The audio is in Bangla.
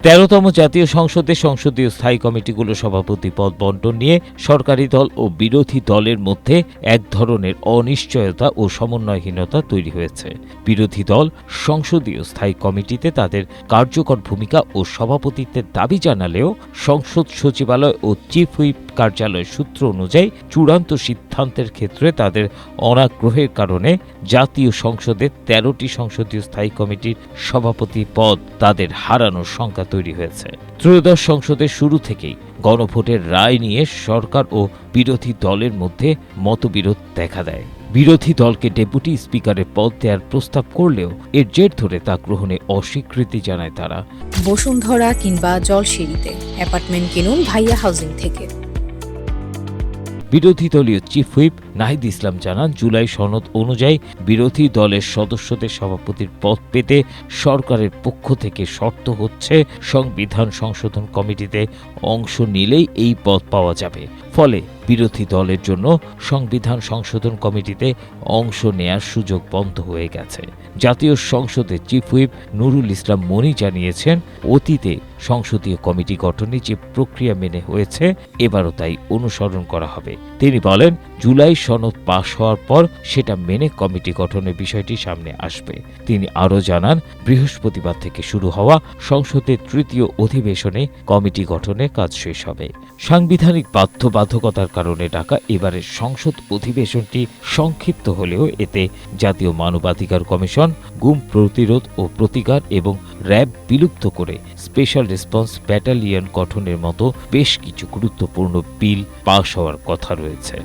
13তম জাতীয় সংসদে সংসদীয় স্থায়ী কমিটিগুলো সভাপতি পদ বণ্টন নিয়ে সরকারি দল ও বিরোধী দলের মধ্যে এক ধরনের অনিশ্চয়তা ও সমন্বয়হীনতা তৈরি হয়েছে। বিরোধী দল সংসদীয় স্থায়ী কমিটিতে তাদের কার্যকর ভূমিকা ও সভাপতিত্বের দাবি জানালেও সংসদ সচিবালয় ও চিফ হুইপ কার্যালয় সূত্র অনুযায়ী চূড়ান্ত সিদ্ধান্তের ক্ষেত্রে তাদের অনাগ্রহের কারণে জাতীয় সংসদের 13টি সংসদীয় স্থায়ী কমিটির সভাপতি পদ তাদের হারানোর শঙ্কা তৈরি হয়েছে। ত্রয়োদশ সংসদের শুরু থেকেই গণভোটের রায় নিয়ে সরকার ও বিরোধী দলের মধ্যে মতবিরোধ দেখা দেয়। বিরোধী দলকে ডেপুটি স্পিকারের পদ দেওয়ার প্রস্তাব করলেও এর জের ধরে তা গ্রহণে অস্বীকৃতি জানায় তারা। বসুন্ধরা কিংবা জলসিঁড়িতে অ্যাপার্টমেন্ট কিনুন ভাইয়া হাউজিং থেকে। বিরোধী দলীয় চিফ হুইপ নাহিদ ইসলাম জানান, জুলাই সনদ অনুযায়ী বিরোধী দলের সদস্যদের সভাপতির পদ পেতে সরকারের পক্ষ থেকে শর্ত হচ্ছে সংবিধান সংশোধন কমিটিতে অংশ নিলেই এই পদ পাওয়া যাবে। ফলে বিরোধী দলের জন্য সংবিধান সংশোধন কমিটিতে অংশ নেয়ার সুযোগ বন্ধ হয়ে গেছে। জাতীয় সংসদের চিফ হুইপ নুরুল ইসলাম মনি জানিয়েছেন, অতীতে সংসদীয় কমিটি গঠনে যে প্রক্রিয়া মেনে হয়েছে এবারও তাই অনুসরণ করা হবে। তিনি বলেন, জুলাই সনদ পাশ হওয়ার পর সেটা মেনে কমিটি গঠনের বিষয়টি সামনে আসবে। তিনি আরও জানান, বৃহস্পতিবার থেকে শুরু হওয়া সংসদের তৃতীয় অধিবেশনে কমিটি গঠনের কাজ শেষ হবে। সাংবিধানিক বাধ্যবাধকতার কারণে ডাকা এবারের সংসদ অধিবেশনটি সংক্ষিপ্ত হলেও এতে জাতীয় মানবাধিকার কমিশন, গুম প্রতিরোধ ও প্রতিকার এবং র্যাব বিলুপ্ত করে স্পেশাল রেসপন্স ব্যাটালিয়ন গঠনের মতো বেশ কিছু গুরুত্বপূর্ণ বিল পাশ হওয়ার কথা রয়েছে।